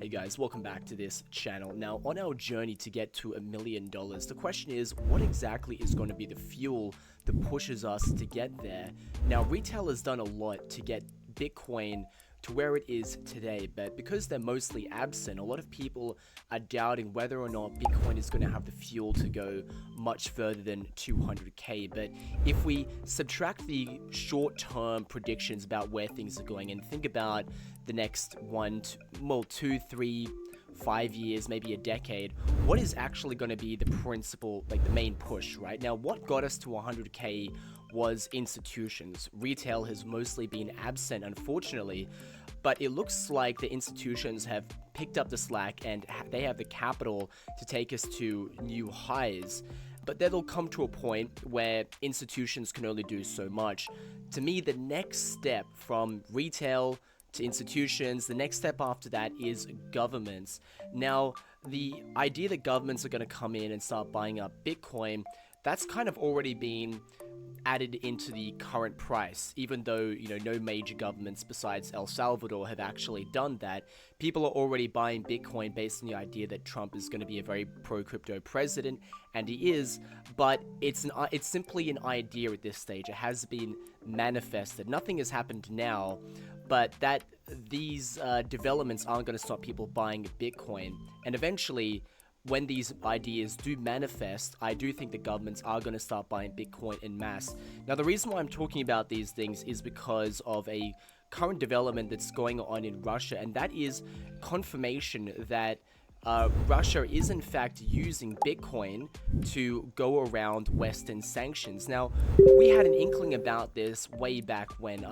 Hey guys, welcome back to this channel. Now, on our journey to get to $1 million, the question is, what exactly is going to be the fuel that pushes us to get there? Now, retail has done a lot to get Bitcoin to where it is today, but because they're mostly absent, a lot of people are doubting whether or not Bitcoin is going to have the fuel to go much further than 200k. But if we subtract the short-term predictions about where things are going and think about the next 2, 3, 5 years, maybe a decade, what is actually going to be the principal, like the main push, right? Now, what got us to 100k was institutions. Retail has mostly been absent, unfortunately, but it looks like the institutions have picked up the slack and they have the capital to take us to new highs. But then they'll come to a point where institutions can only do so much. To me, the next step from retail to institutions, the next step after that is governments. Now, the idea that governments are going to come in and start buying up Bitcoin, that's kind of already been added into the current price, even though, no major governments besides El Salvador have actually done that. People are already buying Bitcoin based on the idea that Trump is going to be a very pro-crypto president, and he is, but it's simply an idea at this stage. It has been manifested. Nothing has happened now, but that these developments aren't going to stop people buying Bitcoin, and eventually, when these ideas do manifest, I do think the governments are going to start buying Bitcoin en masse. Now, the reason why I'm talking about these things is because of a current development that's going on in Russia, and that is confirmation that Russia is in fact using Bitcoin to go around Western sanctions. Now, we had an inkling about this way back when,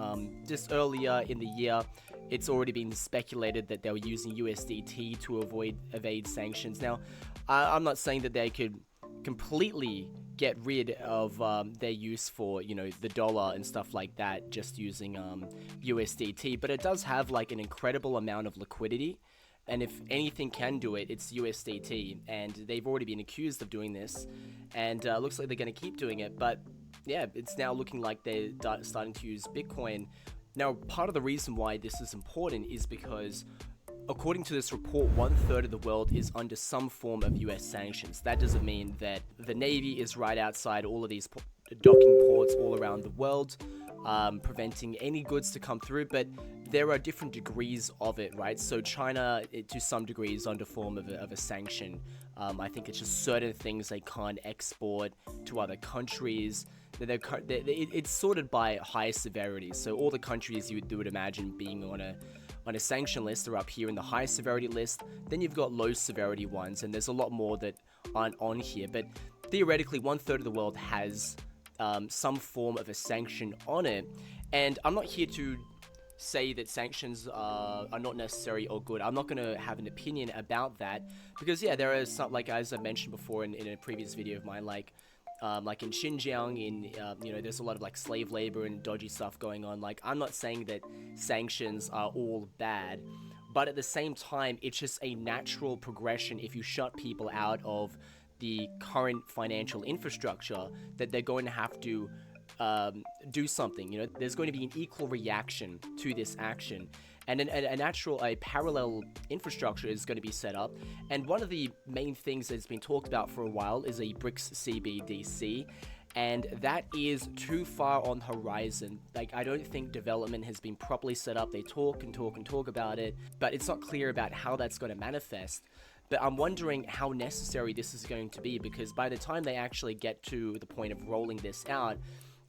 just earlier in the year. It's already been speculated that they were using USDT to evade sanctions. Now, I'm not saying that they could completely get rid of their use for, the dollar and stuff like that, just using USDT, but it does have like an incredible amount of liquidity. And if anything can do it, it's USDT, and they've already been accused of doing this, and looks like they're going to keep doing it. But yeah, it's now looking like they're starting to use Bitcoin. Now, part of the reason why this is important is because, according to this report, 1/3 of the world is under some form of US sanctions. That doesn't mean that the Navy is right outside all of these docking ports all around the world, preventing any goods to come through, but there are different degrees of it, right? So China, to some degree, is under form of a sanction. I think it's just certain things they can't export to other countries. It's sorted by high severity. So all the countries you would imagine being on a sanction list are up here in the high severity list. Then you've got low severity ones, and there's a lot more that aren't on here. But theoretically, 1/3 of the world has some form of a sanction on it. And I'm not here to say that sanctions are not necessary or good. I'm not going to have an opinion about that, because yeah, there are some, like as I mentioned before in a previous video of mine, like in Xinjiang, there's a lot of like slave labor and dodgy stuff going on. Like, I'm not saying that sanctions are all bad, but at the same time, it's just a natural progression. If you shut people out of the current financial infrastructure, that they're going to have to do something. There's going to be an equal reaction to this action, and a parallel infrastructure is going to be set up. And one of the main things that's been talked about for a while is a BRICS CBDC, and that is too far on the horizon. Like, I don't think development has been properly set up. They talk and talk and talk about it, but it's not clear about how that's going to manifest. But I'm wondering how necessary this is going to be, because by the time they actually get to the point of rolling this out,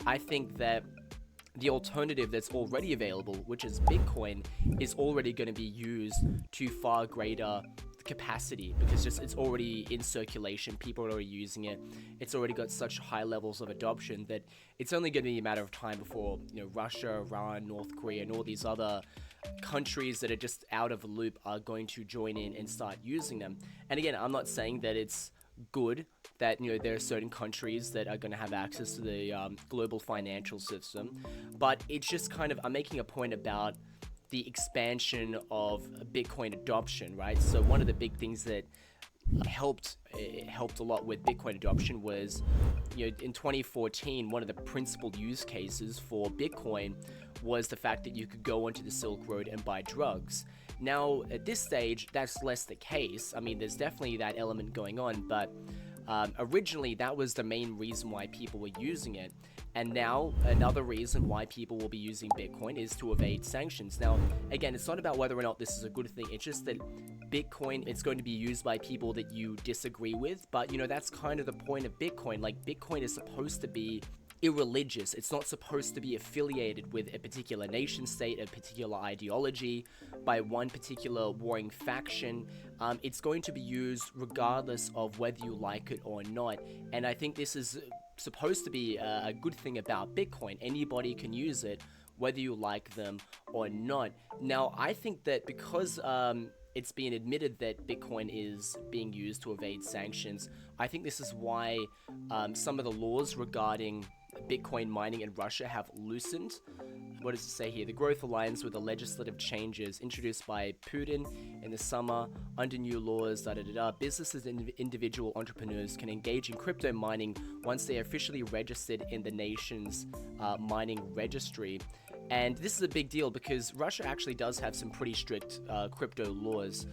I think that the alternative that's already available, which is Bitcoin, is already going to be used to far greater capacity, because it's already in circulation. People are already using it. It's already got such high levels of adoption that it's only going to be a matter of time before Russia, Iran, North Korea, and all these other countries that are just out of the loop are going to join in and start using them. And again, I'm not saying that it's good that there are certain countries that are going to have access to the global financial system, but it's just kind of, I'm making a point about the expansion of Bitcoin adoption, right? So one of the big things that helped a lot with Bitcoin adoption was, in 2014, one of the principal use cases for Bitcoin was the fact that you could go onto the Silk Road and buy drugs. Now, at this stage, that's less the case. I mean, there's definitely that element going on, but originally that was the main reason why people were using it. And now another reason why people will be using Bitcoin is to evade sanctions. Now, again, it's not about whether or not this is a good thing. It's just that Bitcoin, it's going to be used by people that you disagree with. But, that's kind of the point of Bitcoin. Like, Bitcoin is supposed to be irreligious. It's not supposed to be affiliated with a particular nation state, a particular ideology, by one particular warring faction. It's going to be used regardless of whether you like it or not. And I think this is supposed to be a good thing about Bitcoin. Anybody can use it, whether you like them or not. Now, I think that because it's been admitted that Bitcoin is being used to evade sanctions, I think this is why some of the laws regarding Bitcoin mining in Russia have loosened. What does it say here? The growth aligns with the legislative changes introduced by Putin in the summer under new laws. Businesses and individual entrepreneurs can engage in crypto mining once they are officially registered in the nation's mining registry. And this is a big deal because Russia actually does have some pretty strict crypto laws.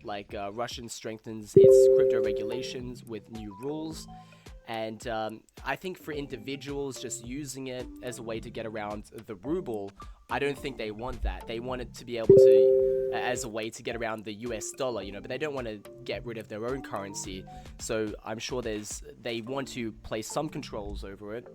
Like Russia strengthens its crypto regulations with new rules. And I think for individuals just using it as a way to get around the ruble, I don't think they want that. They want it to be able to, as a way to get around the US dollar, but they don't want to get rid of their own currency. So I'm sure they want to place some controls over it.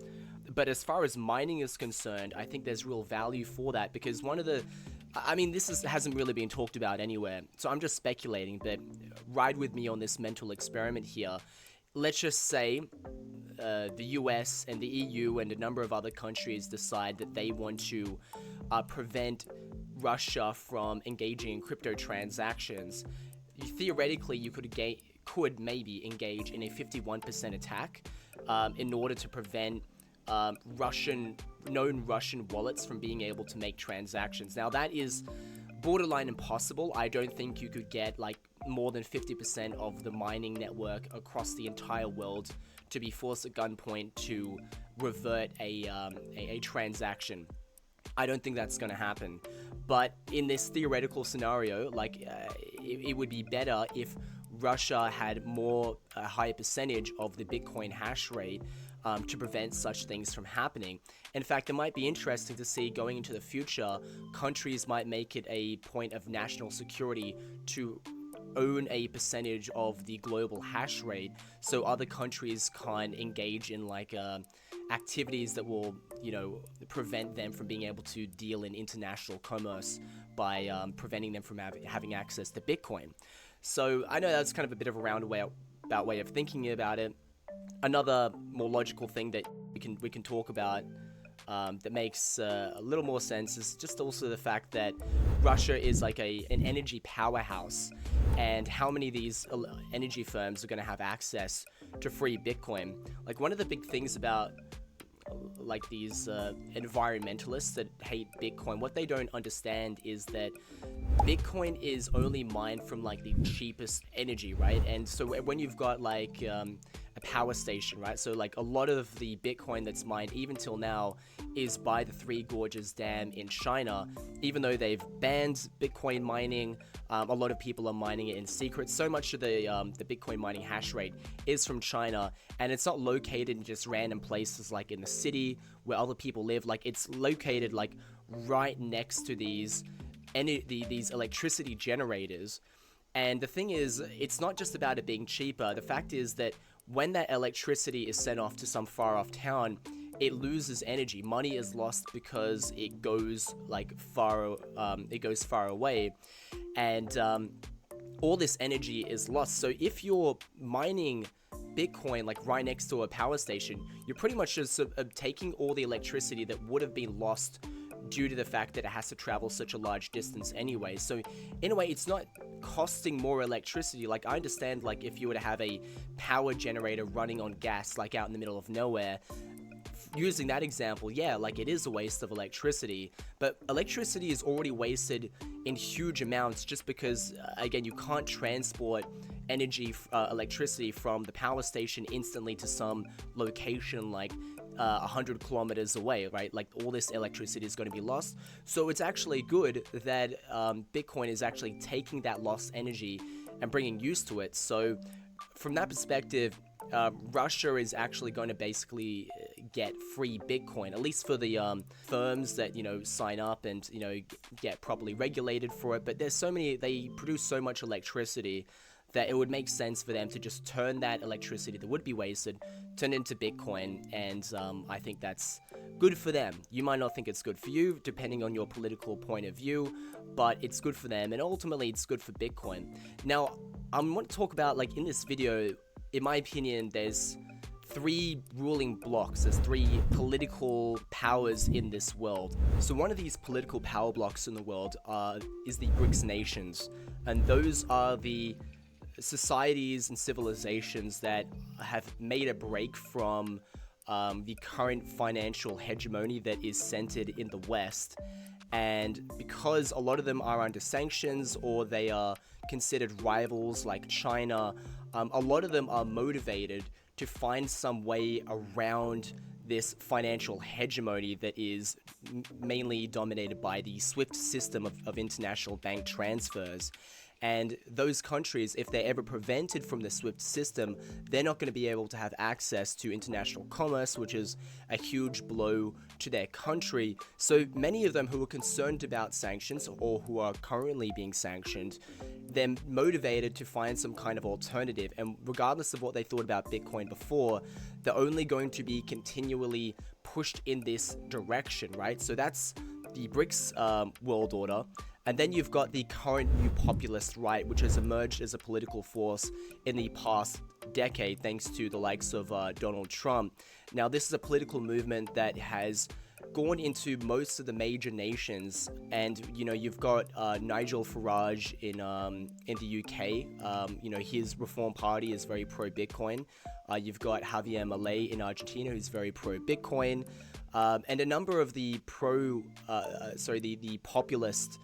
But as far as mining is concerned, I think there's real value for that because this hasn't really been talked about anywhere. So I'm just speculating, but ride with me on this mental experiment here. Let's just say the US and the EU and a number of other countries decide that they want to prevent Russia from engaging in crypto transactions. Theoretically, you could maybe engage in a 51% attack in order to prevent known Russian wallets from being able to make transactions. Now, that is borderline impossible. I don't think you could get more than 50% of the mining network across the entire world to be forced at gunpoint to revert a transaction. I don't think that's going to happen. But in this theoretical scenario, it would be better if Russia had a higher percentage of the Bitcoin hash rate to prevent such things from happening. In fact, it might be interesting to see going into the future, countries might make it a point of national security to own a percentage of the global hash rate so other countries can't engage in activities that will prevent them from being able to deal in international commerce by preventing them from having access to Bitcoin. So I know that's kind of a bit of a roundabout way of thinking about it. Another more logical thing that we can talk about that makes a little more sense is just also the fact that Russia is an energy powerhouse, and how many of these energy firms are going to have access to free Bitcoin. One of the big things about these environmentalists that hate Bitcoin, what they don't understand is that Bitcoin is only mined from the cheapest energy, right? And so when you've got a power station, right? So a lot of the Bitcoin that's mined even till now is by the Three Gorges Dam in China. Even though they've banned Bitcoin mining, a lot of people are mining it in secret. So much of the Bitcoin mining hash rate is from China, and it's not located in just random places in the city where other people live. It's located right next to these electricity generators. And the thing is, it's not just about it being cheaper. The fact is that when that electricity is sent off to some far off town, it loses energy. Money is lost because it goes far away, and all this energy is lost. So if you're mining Bitcoin right next to a power station, you're pretty much just taking all the electricity that would have been lost due to the fact that it has to travel such a large distance anyway. So in a way, it's not costing more electricity. I understand if you were to have a power generator running on gas out in the middle of nowhere, using that example, it is a waste of electricity, but electricity is already wasted in huge amounts just because again, you can't transport electricity from the power station instantly to some location 100 kilometers away, right? Like all this electricity is going to be lost. So it's actually good that Bitcoin is actually taking that lost energy and bringing use to it. So from that perspective, Russia is actually going to basically get free Bitcoin, at least for the firms that, sign up and, get properly regulated for it. But there's so many, they produce so much electricity that it would make sense for them to just turn that electricity that would be wasted, turn into Bitcoin, and I think that's good for them. You might not think it's good for you, depending on your political point of view, but it's good for them, and ultimately it's good for Bitcoin. Now, I want to talk about, in this video, in my opinion, there's three ruling blocks. There's three political powers in this world. So one of these political power blocks in the world is the BRICS nations, and those are the societies and civilizations that have made a break from the current financial hegemony that is centered in the West. And because a lot of them are under sanctions, or they are considered rivals like China, a lot of them are motivated to find some way around this financial hegemony that is mainly dominated by the SWIFT system of international bank transfers. And those countries, if they're ever prevented from the SWIFT system, they're not going to be able to have access to international commerce, which is a huge blow to their country. So many of them who are concerned about sanctions, or who are currently being sanctioned, they're motivated to find some kind of alternative. And regardless of what they thought about Bitcoin before, they're only going to be continually pushed in this direction, right? So that's the BRICS world order. And then you've got the current new populist right, which has emerged as a political force in the past decade, thanks to the likes of Donald Trump. Now, this is a political movement that has gone into most of the major nations, and you've got Nigel Farage in the UK. His Reform Party is very pro-Bitcoin. You've got Javier Milei in Argentina, who's very pro-Bitcoin, and a number of the the populist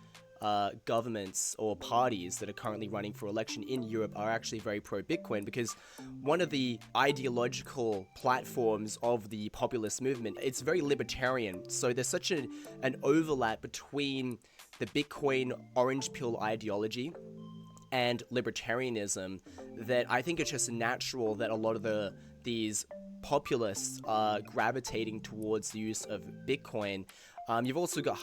governments or parties that are currently running for election in Europe are actually very pro-Bitcoin, because one of the ideological platforms of the populist movement, it's very libertarian. So there's such an overlap between the Bitcoin orange pill ideology and libertarianism that I think it's just natural that a lot of these populists are gravitating towards the use of Bitcoin. You've also got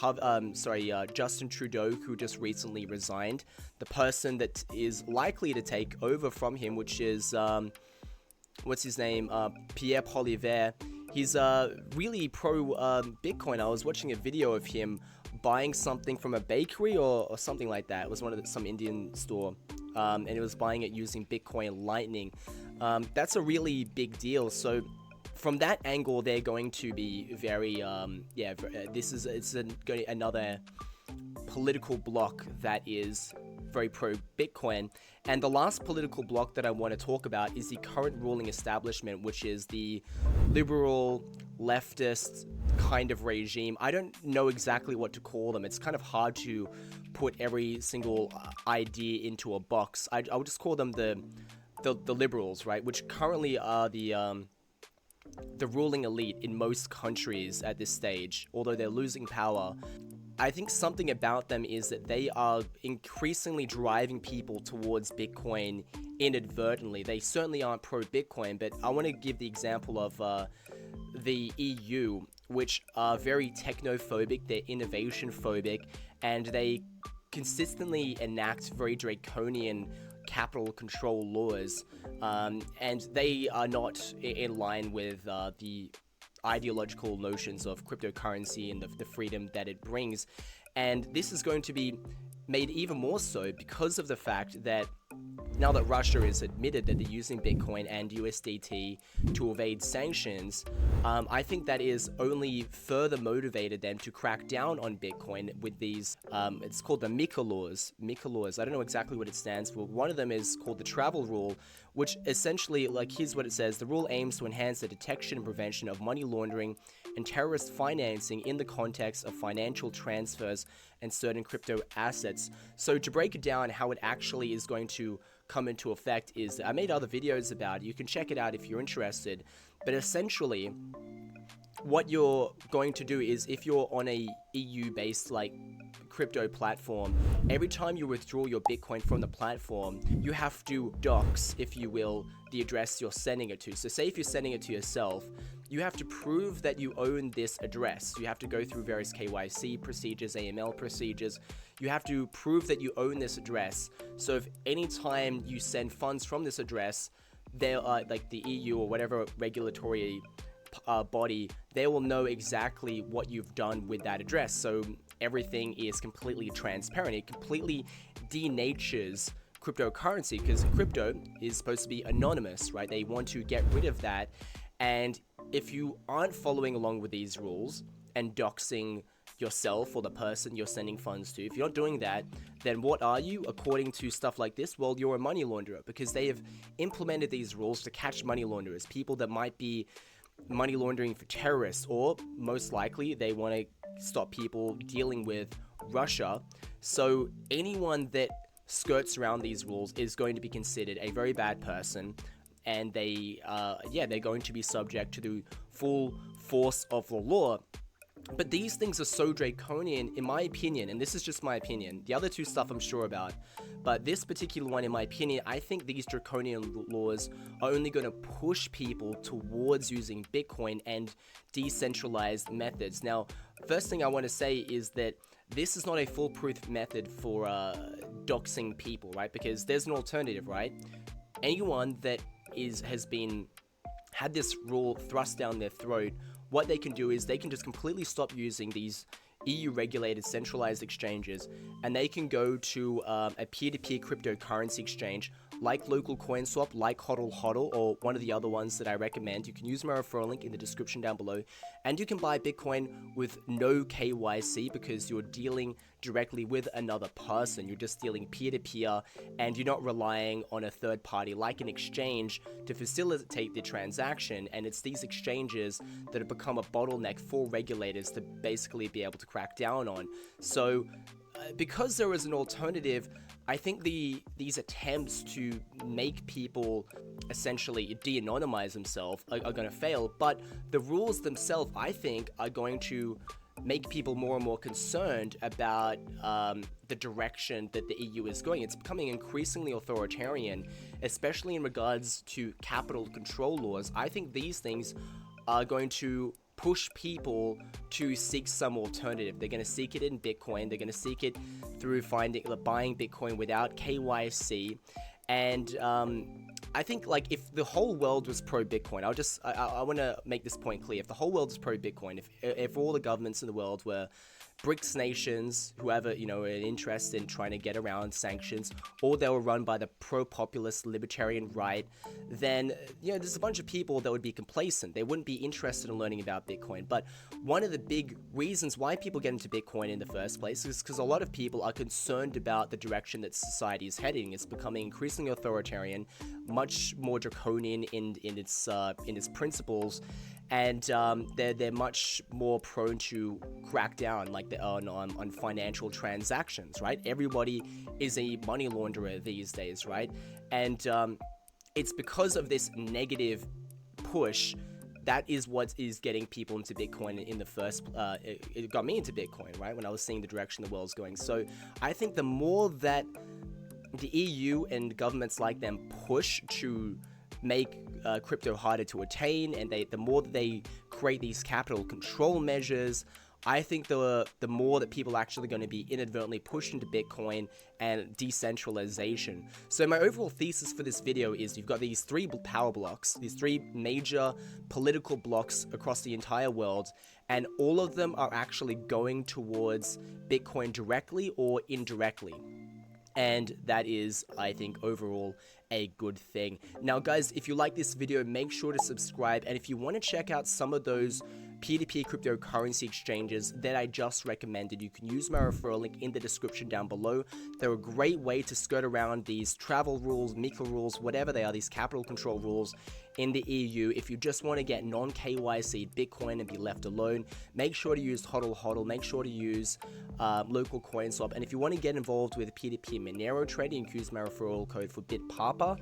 Justin Trudeau, who just recently resigned. The person that is likely to take over from him, which is, Pierre Poilievre. He's really pro-Bitcoin. I was watching a video of him buying something from a bakery or something like that. It was some Indian store, and it was buying it using Bitcoin Lightning. That's a really big deal. So from that angle, they're going to be very, another political bloc that is very pro-Bitcoin. And the last political bloc that I want to talk about is the current ruling establishment, which is the liberal, leftist kind of regime. I don't know exactly what to call them. It's kind of hard to put every single idea into a box. I would just call them the liberals, right? Which currently are the ruling elite in most countries at this stage, although they're losing power. I think something about them is that they are increasingly driving people towards Bitcoin inadvertently. They certainly aren't pro-Bitcoin, but I want to give the example of the EU, which are very technophobic, they're innovation phobic, and they consistently enact very draconian capital control laws, and they are not in line with the ideological notions of cryptocurrency and the freedom that it brings. And this is going to be made even more so because of the fact that now that Russia has admitted that they're using Bitcoin and USDT to evade sanctions, I think that is only further motivated them to crack down on Bitcoin with these, it's called the MiCA laws. MiCA laws, I don't know exactly what it stands for. One of them is called the travel rule, which essentially, here's what it says. The rule aims to enhance the detection and prevention of money laundering, and terrorist financing in the context of financial transfers and certain crypto assets. So to break it down, how it actually is going to come into effect is, I made other videos about it. You can check it out if you're interested. But essentially, what you're going to do is, if you're on a EU-based like crypto platform, every time you withdraw your Bitcoin from the platform, you have to dox, if you will, the address you're sending it to. So say if you're sending it to yourself, you have to prove that you own this address. You have to go through various KYC procedures, AML procedures. You have to prove that you own this address. So if any time you send funds from this address, there are like the EU or whatever regulatory body, they will know exactly what you've done with that address. So everything is completely transparent. It completely denatures cryptocurrency, because crypto is supposed to be anonymous, right? They want to get rid of that. And if you aren't following along with these rules and doxing yourself or the person you're sending funds to, if you're not doing that, then what are you? According to stuff like this, well, you're a money launderer, because they have implemented these rules to catch money launderers, people that might be money laundering for terrorists, or most likely they want to stop people dealing with Russia. So anyone that skirts around these rules is going to be considered a very bad person, and they're going to be subject to the full force of the law. But these things are so draconian, in my opinion, and this is just my opinion. The other two stuff I'm sure about, but this particular one, in my opinion, I think these draconian laws are only going to push people towards using Bitcoin and decentralized methods. Now, first thing I want to say is that this is not a foolproof method for doxing people, right? Because there's an alternative, right? Anyone that had this rule thrust down their throat, what they can do is they can just completely stop using these EU-regulated centralized exchanges, and they can go to a peer-to-peer cryptocurrency exchange like Local CoinSwap, like HODL HODL, or one of the other ones that I recommend. You can use my referral link in the description down below, and you can buy Bitcoin with no KYC, because you're dealing directly with another person. You're just dealing peer-to-peer, and you're not relying on a third party like an exchange to facilitate the transaction. And it's these exchanges that have become a bottleneck for regulators to basically be able to crack down on. So because there is an alternative, I think these attempts to make people essentially de-anonymize themselves are going to fail. But the rules themselves, I think, are going to make people more and more concerned about the direction that the EU is going. It's becoming increasingly authoritarian, especially in regards to capital control laws. I think these things are going to push people to seek some alternative. They're going to seek it in Bitcoin. They're going to seek it through buying Bitcoin without KYC. And I think, like, if the whole world was pro-Bitcoin, I want to make this point clear. If the whole world is pro-Bitcoin, if all the governments in the world were BRICS nations, whoever, are interested in trying to get around sanctions, or they were run by the pro-populist libertarian right, then, there's a bunch of people that would be complacent. They wouldn't be interested in learning about Bitcoin. But one of the big reasons why people get into Bitcoin in the first place is because a lot of people are concerned about the direction that society is heading. It's becoming increasingly authoritarian, much more draconian in its principles, and they're much more prone to crack down on financial transactions, right? Everybody is a money launderer these days, right? And it's because of this negative push that is what is getting people into Bitcoin in the first. It got me into Bitcoin, right? When I was seeing the direction the world's going. So I think the more that the EU and governments like them push to make crypto harder to attain, and the more that they create these capital control measures, I think the more that people are actually going to be inadvertently pushed into Bitcoin and decentralization. So my overall thesis for this video is you've got these three power blocks, these three major political blocks across the entire world, and all of them are actually going towards Bitcoin directly or indirectly. And that is, I think, overall a good thing. Now, guys, if you like this video, make sure to subscribe. And if you want to check out some of those peer-to-peer cryptocurrency exchanges that I just recommended. You can use my referral link in the description down below. They're a great way to skirt around these travel rules, MiCA rules, whatever they are, these capital control rules in the EU. If you just want to get non-KYC Bitcoin and be left alone, make sure to use HODL, make sure to use local coin swap. And if you want to get involved with peer-to-peer Monero trading, you can use my referral code for BitPapa.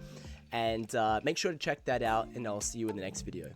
And make sure to check that out, and I'll see you in the next video.